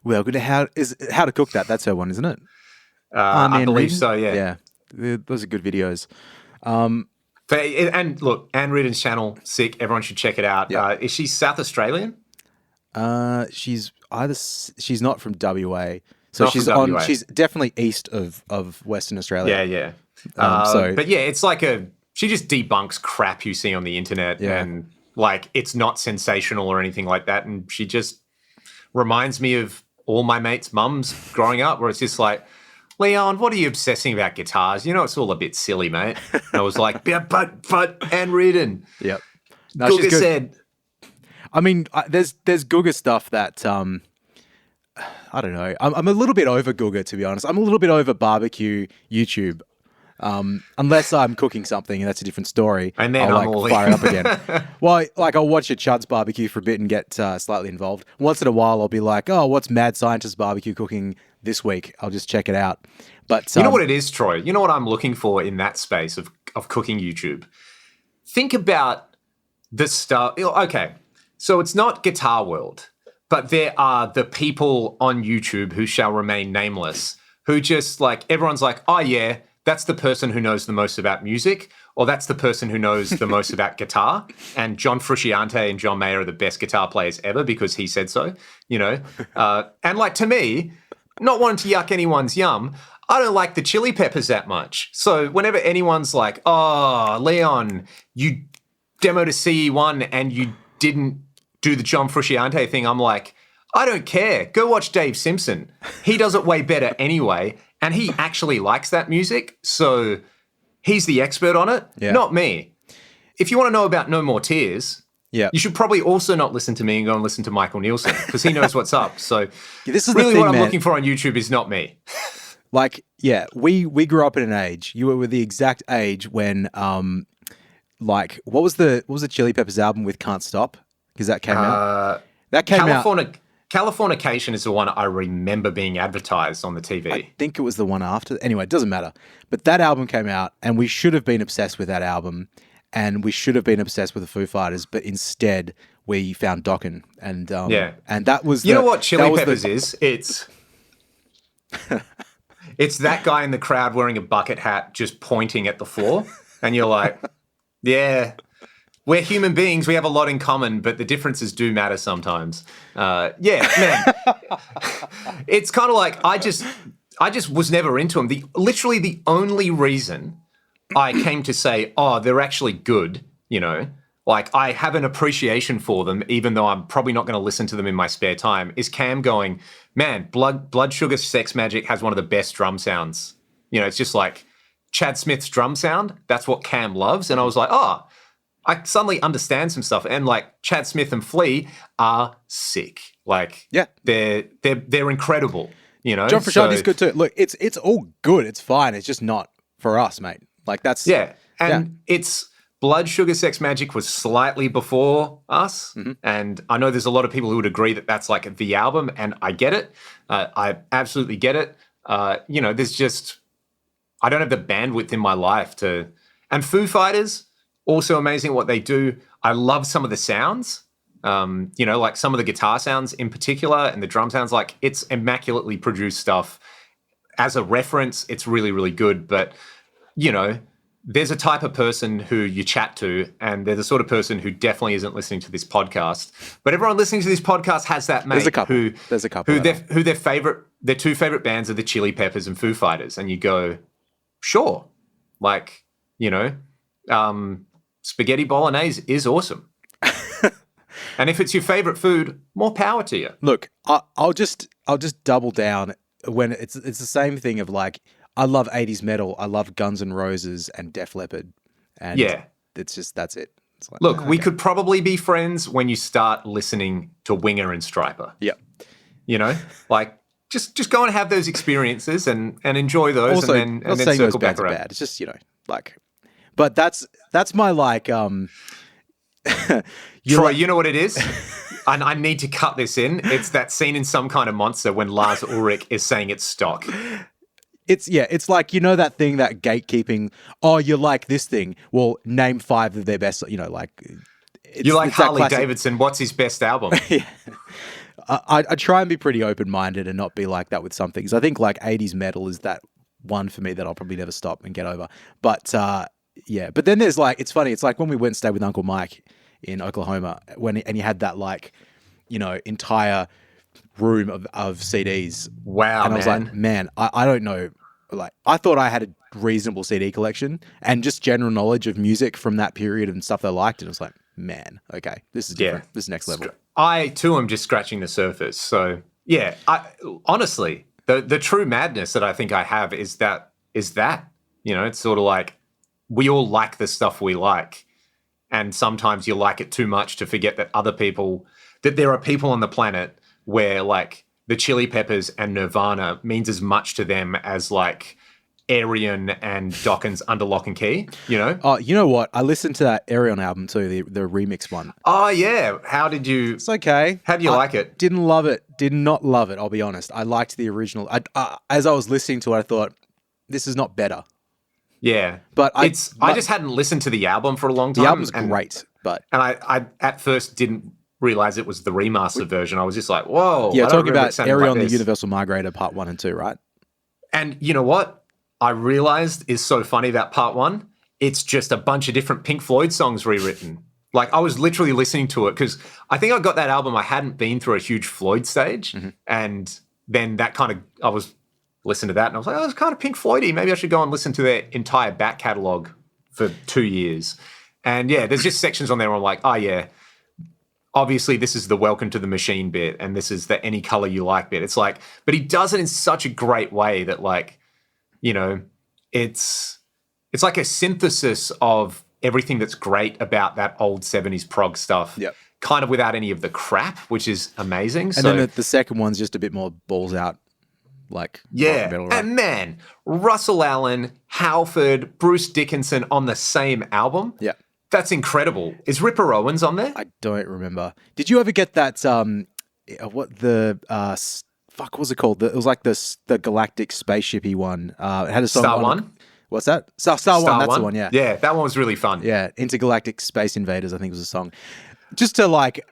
Well, good. How to cook that? That's her one, isn't it? I believe so, yeah. Yeah, those are good videos. And look, Anne Reardon's channel, sick. Everyone should check it out. Yep. Is she South Australian? She's not from WA. So she's definitely east of Western Australia. Yeah. But yeah, it's like she just debunks crap you see on the internet, and like it's not sensational or anything like that. And she just reminds me of all my mates' mums growing up, where it's just like, Leon, what are you obsessing about guitars? It's all a bit silly, mate. And I was like, yeah, but Anne Reardon. Yep. No, Guga said. I mean, there's Guga stuff that I don't know. I'm a little bit over Guga, to be honest. I'm a little bit over barbecue YouTube. Unless I'm cooking something, and that's a different story. And then I'll I'm all fire it up again. Well, I'll watch a Chud's barbecue for a bit and get slightly involved. Once in a while, I'll be like, oh, what's Mad Scientist barbecue cooking this week? I'll just check it out. But you know what it is, Troy? You know what I'm looking for in that space of cooking YouTube? Think about the stuff. Okay, so it's not Guitar World, but there are the people on YouTube who shall remain nameless, who just everyone's like, oh yeah, that's the person who knows the most about music, or that's the person who knows the most about guitar. And John Frusciante and John Mayer are the best guitar players ever because he said so, And to me, not wanting to yuck anyone's yum, I don't like the Chili Peppers that much. So whenever anyone's like, oh, Leon, you demoed a CE1 and you didn't do the John Frusciante thing, I'm like, I don't care. Go watch Dave Simpson. He does it way better anyway, and he actually likes that music, so he's the expert on it, not me. If you want to know about No More Tears, you should probably also not listen to me and go and listen to Michael Nielsen because he knows what's up. So this is really the thing, what I'm man. looking for on YouTube is not me. We grew up in an age. You were the exact age when, what was the Chili Peppers album with Can't Stop? Because that came out. That came out. Californication is the one I remember being advertised on the TV. I think it was the one after. Anyway, it doesn't matter. But that album came out, and we should have been obsessed with that album, and we should have been obsessed with the Foo Fighters, but instead we found Dokken, and and that was. You know what Chili Peppers is? It's that guy in the crowd wearing a bucket hat just pointing at the floor. And you're like, yeah, we're human beings. We have a lot in common, but the differences do matter sometimes. Man. It's kind of like I just was never into them. Literally the only reason I came to say, oh, they're actually good, I have an appreciation for them, even though I'm probably not going to listen to them in my spare time, is Cam going, man, Blood Sugar Sex Magic has one of the best drum sounds. It's just like Chad Smith's drum sound. That's what Cam loves. And I was like, oh, I suddenly understand some stuff. And Chad Smith and Flea are sick. They're incredible. John Frusciante's good too. Look, it's all good. It's fine. It's just not for us, mate. It's Blood Sugar Sex Magic was slightly before us, and I know there's a lot of people who would agree that that's the album, and I get it. I absolutely get it. There's just I don't have the bandwidth in my life to. And Foo Fighters, also amazing what they do. I love some of the sounds, some of the guitar sounds in particular, and the drum sounds. It's immaculately produced stuff. As a reference, it's really, really good, but there's a type of person who you chat to, and they're the sort of person who definitely isn't listening to this podcast. But everyone listening to this podcast has that mate. There's a couple. Who their two favorite bands are the Chili Peppers and Foo Fighters, and you go, sure, spaghetti bolognese is awesome. And if it's your favorite food, more power to you. Look, I'll just double down when it's the same thing of I love 80s metal. I love Guns N' Roses and Def Leppard. And that's it. It's look, we could probably be friends when you start listening to Winger and Striper. Yep. Just go and have those experiences and enjoy those, also, and then circle back around. Bad. It's just, but that's my Troy, you know what it is? And I need to cut this in. It's that scene in Some Kind of Monster when Lars Ulrich is saying it's stock. It's that thing, that gatekeeping. Oh, you like this thing? Well, name 5 of their best. You like Harley Davidson? What's his best album? Yeah. I try and be pretty open minded and not be like that with some things. I think 80s metal is that one for me that I'll probably never stop and get over. But but then there's it's funny. It's when we went and stayed with Uncle Mike in Oklahoma and you had that entire room of CDs. Wow, and I was like, man, I don't know. I thought I had a reasonable CD collection and just general knowledge of music from that period and stuff that I liked. And I was like, man, okay, this is different. This is next level. I too am just scratching the surface. So honestly, the true madness that I think I have is that it's sort of we all like the stuff we like. And sometimes you like it too much to forget that there are people on the planet where the Chili Peppers and Nirvana means as much to them as Ayreon and Dokken's Under Lock and Key, you know? Oh, you know what? I listened to that Ayreon album too, the remix one. Oh, yeah. How did you... It's okay. How do you like it? Didn't love it. Did not love it, I'll be honest. I liked the original. As I was listening to it, I thought, this is not better. Yeah. But I just hadn't listened to the album for a long time. The album's great, but... And I at first didn't realize it was the remastered version. I was just like, whoa. Yeah, talking about Ayreon, the Universal Migrator Part 1 and 2, right? And you know what I realized is so funny about Part 1? It's just a bunch of different Pink Floyd songs rewritten. Like, I was literally listening to it because I think I got that album. I hadn't been through a huge Floyd stage. Mm-hmm. And then I was listening to that and I was like, oh, it's kind of Pink Floyd-y. Maybe I should go and listen to their entire back catalogue for 2 years. And yeah, there's just sections on there where I'm like, oh yeah, obviously this is the Welcome to the Machine bit and this is the Any Color You Like bit. It's like, but he does it in such a great way that, like, you know, it's like a synthesis of everything that's great about that old 70s prog stuff, yep, kind of without any of the crap, which is amazing. And then the second one's just a bit more balls out, like, yeah. Metal, right? And man, Russell Allen, Halford, Bruce Dickinson on the same album. Yeah. That's incredible. Is Ripper Owens on there? I don't remember. Did you ever get that, what was it called? It was like the Galactic Spaceship-y one. It had a song Star One? What's that? Star One, that's the one, yeah. Yeah, that one was really fun. Yeah, Intergalactic Space Invaders, I think was the song. Just to like...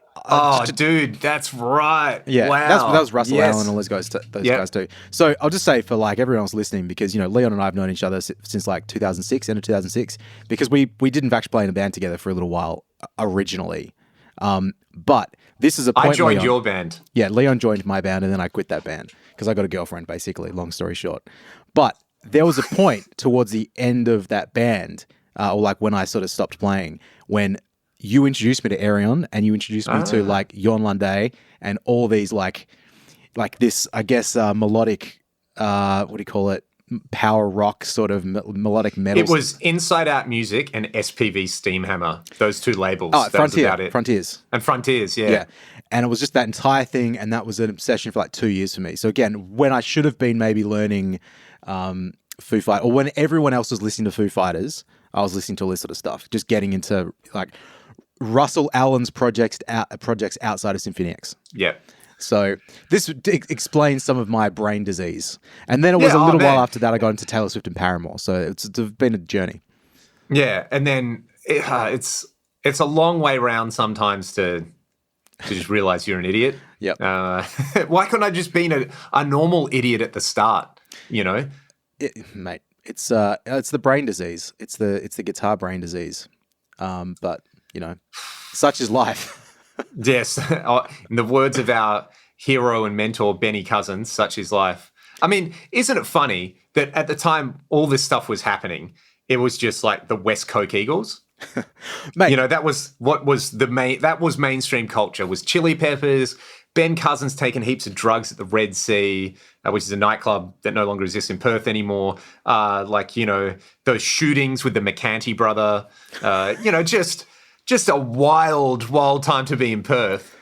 dude, that's right. Yeah, wow. that was Russell Allen and all those guys too. So I'll just say for like everyone else listening, because, you know, Leon and I have known each other since like 2006, end of 2006, because we did in fact play in a band together for a little while originally. But this is a point. I joined your band. Yeah, Leon joined my band and then I quit that band because I got a girlfriend, basically, long story short. But there was a point towards the end of that band, or like when I sort of stopped playing, when you introduced me to Ayreon and you introduced me to like Jorn Lande and all these like this, I guess, melodic, what do you call it? Power rock sort of melodic metal. It was Inside Out Music and SPV Steamhammer, those two labels. Oh, Frontier. About it. Frontiers. And Frontiers, yeah. Yeah. And it was just that entire thing, and that was an obsession for like 2 years for me. So again, when I should have been maybe learning Foo Fighters, or when everyone else was listening to Foo Fighters, I was listening to all this sort of stuff, just getting into like Russell Allen's projects outside of Symphony X. Yep. So this explains some of my brain disease. And then it was a little while after that I got into Taylor Swift and Paramore. So it's been a journey. Yeah, and then it's a long way round sometimes to just realize you're an idiot. Yep. Why couldn't I just been a normal idiot at the start, you know? Mate, it's the brain disease. It's the guitar brain disease. But, you know, such is life. Yes. In the words of our hero and mentor, Benny Cousins, such is life. I mean, isn't it funny that at the time all this stuff was happening, it was just like the West Coast Eagles? Mate. You know, that was mainstream culture, was Chili Peppers, Ben Cousins taking heaps of drugs at the Red Sea, which is a nightclub that no longer exists in Perth anymore. Like, you know, those shootings with the McCanty brother, you know, just a wild, wild time to be in Perth.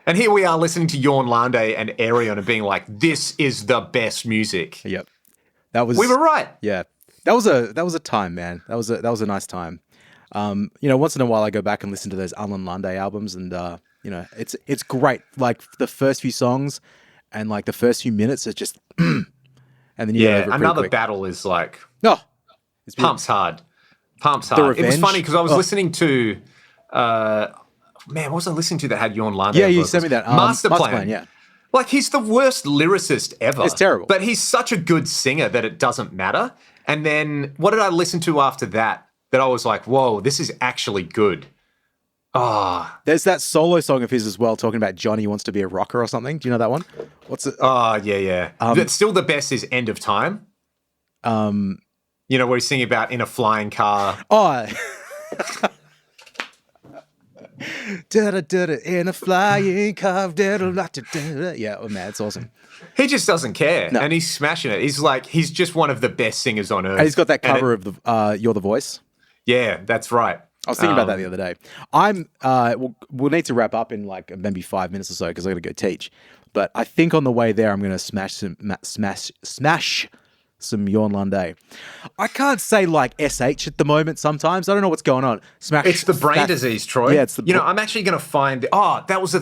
And here we are listening to Jorn Lande and Ayreon and being like, this is the best music. Yep. We were right. Yeah. That was a time, man. That was a nice time. You know, once in a while I go back and listen to those Jorn Lande albums and, you know, it's great. Like the first few songs and like the first few minutes are just, and then you get over it Another quick. Battle is like, it's pumps hard. It was funny because I was listening to, what was I listening to that had Jorn Lande? Yeah, you sent me that. Master Plan, yeah. Like, he's the worst lyricist ever. It's terrible. But he's such a good singer that it doesn't matter. And then what did I listen to after that I was like, whoa, this is actually good? There's that solo song of his as well, talking about Johnny wants to be a rocker or something. Do you know that one? What's it? Oh, yeah. But still the best is End of Time. You know, where he's singing about in a flying car. Oh. In a flying car. Yeah, oh man, it's awesome. He just doesn't care. No. And he's smashing it. He's just one of the best singers on earth. And he's got that cover of the You're the Voice. Yeah, that's right. I was thinking about that the other day. We'll need to wrap up in like maybe 5 minutes or so because I got to go teach. But I think on the way there, I'm going to smash some Jorn Lande. I can't say like SH at the moment sometimes. I don't know what's going on. It's the brain disease, Troy. Yeah, it's the... I'm actually going to find... that was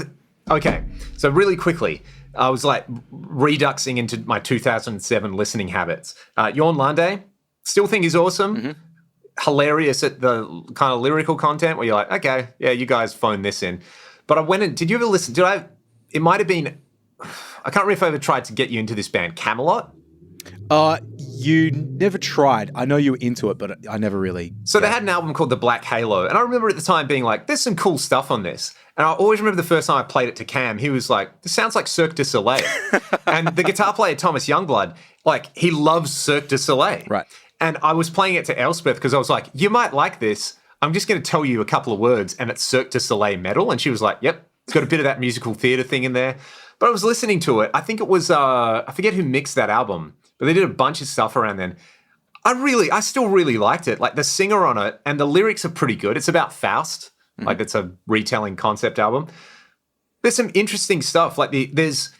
okay, so really quickly, I was like reduxing into my 2007 listening habits. Jorn Lande, still think he's awesome. Mm-hmm. Hilarious at the kind of lyrical content where you're like, okay, yeah, you guys phoned this in. But I went and... Did you ever listen? It might have been... I can't remember if I ever tried to get you into this band, Camelot. You never tried. I know you were into it, but I never really... So they had an album called The Black Halo, and I remember at the time being like, there's some cool stuff on this. And I always remember the first time I played it to Cam, he was like, this sounds like Cirque du Soleil. And the guitar player, Thomas Youngblood, like, he loves Cirque du Soleil. Right. And I was playing it to Elspeth because I was like, you might like this. I'm just going to tell you a couple of words, and it's Cirque du Soleil metal. And she was like, yep, it's got a bit of that musical theatre thing in there. But I was listening to it. I think it was, I forget who mixed that album, but they did a bunch of stuff around then. I still really liked it. Like the singer on it, and the lyrics are pretty good. It's about Faust. Mm-hmm. Like it's a retelling concept album. There's some interesting stuff. Like there's,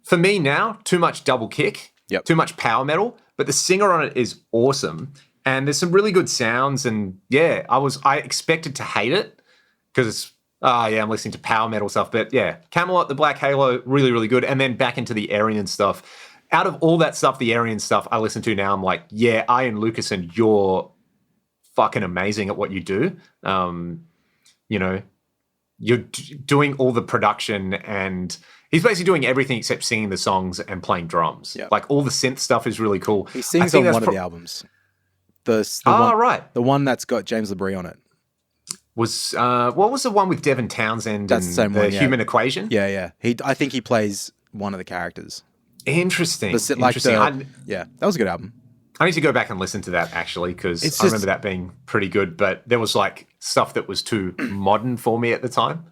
for me now, too much double kick, too much power metal, but the singer on it is awesome. And there's some really good sounds. And yeah, I expected to hate it because it's, I'm listening to power metal stuff. But yeah, Camelot, The Black Halo, really, really good. And then back into the Ayreon stuff. Out of all that stuff, the Ayreon stuff I listen to now, I'm like, yeah, Ian Lucassen, you're fucking amazing at what you do. You're doing all the production, and he's basically doing everything except singing the songs and playing drums. Yep. Like all the synth stuff is really cool. He sings on one of the albums. The one that's got James LeBrie on it. Was what was the one with Devin Townsend? That's the same one. Human Equation. Yeah. I think he plays one of the characters. Interesting. That was a good album. I need to go back and listen to that actually because I remember that being pretty good. But there was like stuff that was too modern for me at the time.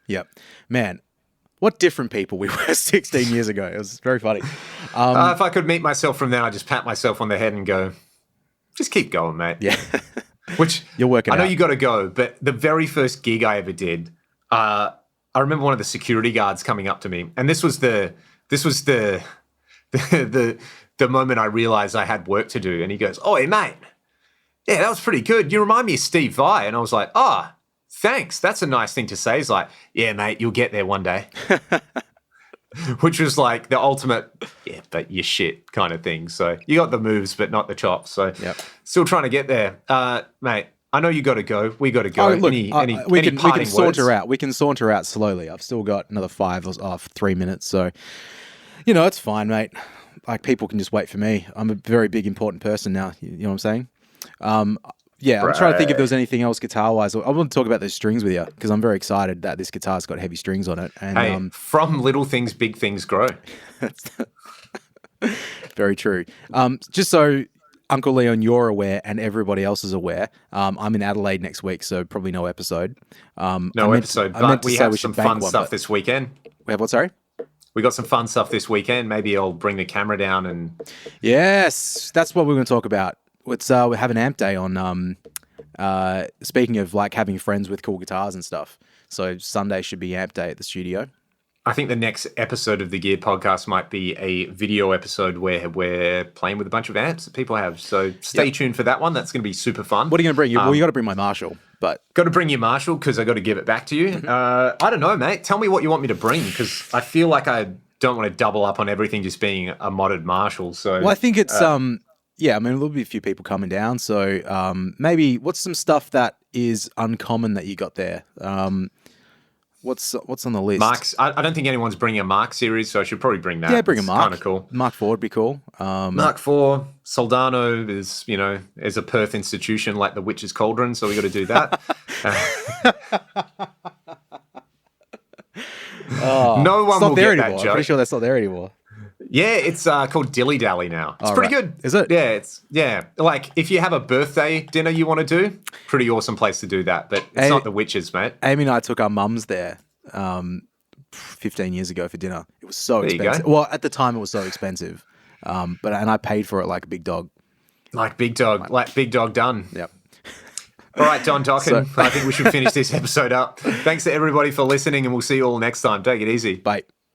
Yeah, man, what different people we were 16 years ago. It was very funny. If I could meet myself from then, I'd just pat myself on the head and go, "Just keep going, mate." Yeah. Which you're working. I know you got to go, but the very first gig I ever did, I remember one of the security guards coming up to me, and this was the moment I realized I had work to do. And he goes, "Oh, hey, mate, yeah, that was pretty good. You remind me of Steve Vai." And I was like, "Oh, thanks. That's a nice thing to say." He's like, "Yeah, mate, you'll get there one day." Which was like the ultimate, yeah, but you're shit kind of thing. So you got the moves, but not the chops. So still trying to get there. Mate, I know you got to go. We got to go. Look, we can saunter out. We can saunter out slowly. I've still got another 3 minutes. So, it's fine, mate. Like, people can just wait for me. I'm a very big, important person now. You know what I'm saying? I'm trying to think if there was anything else guitar-wise. I want to talk about those strings with you because I'm very excited that this guitar's got heavy strings on it. And from little things, big things grow. Very true. Just so Uncle Leon, you're aware, and everybody else is aware, I'm in Adelaide next week, so probably no episode. But we have some fun stuff this weekend. We have what, sorry? We got some fun stuff this weekend. Maybe I'll bring the camera down and... Yes, that's what we're going to talk about. We have an amp day on, speaking of like having friends with cool guitars and stuff. So Sunday should be amp day at the studio. I think the next episode of the Gear podcast might be a video episode where we're playing with a bunch of amps that people have. So stay tuned for that one. That's going to be super fun. What are you going to bring? Well, you got to bring my Marshall. But got to bring your Marshall because I got to give it back to you. I don't know, mate. Tell me what you want me to bring because I feel like I don't want to double up on everything just being a modded Marshall. So I think it's there'll be a few people coming down. So maybe what's some stuff that is uncommon that you got there? What's on the list? Mark's. I don't think anyone's bringing a Mark series, so I should probably bring that. Yeah, bring a Mark. Kind of cool. Mark IV would be cool. Mark IV, Soldano is a Perth institution like the Witch's Cauldron, so we got to do that. No one will get that joke. I'm pretty sure that's not there anymore. Yeah, it's called Dilly Dally now. It's pretty good. Is it? Yeah. Like if you have a birthday dinner you want to do, pretty awesome place to do that. But it's not the Witches, mate. Amy and I took our mums there 15 years ago for dinner. It was so expensive. Well, at the time it was so expensive. And I paid for it like a big dog. Like big dog done. Yep. All right, Don Dokken, I think we should finish this episode up. Thanks to everybody for listening, and we'll see you all next time. Take it easy. Bye.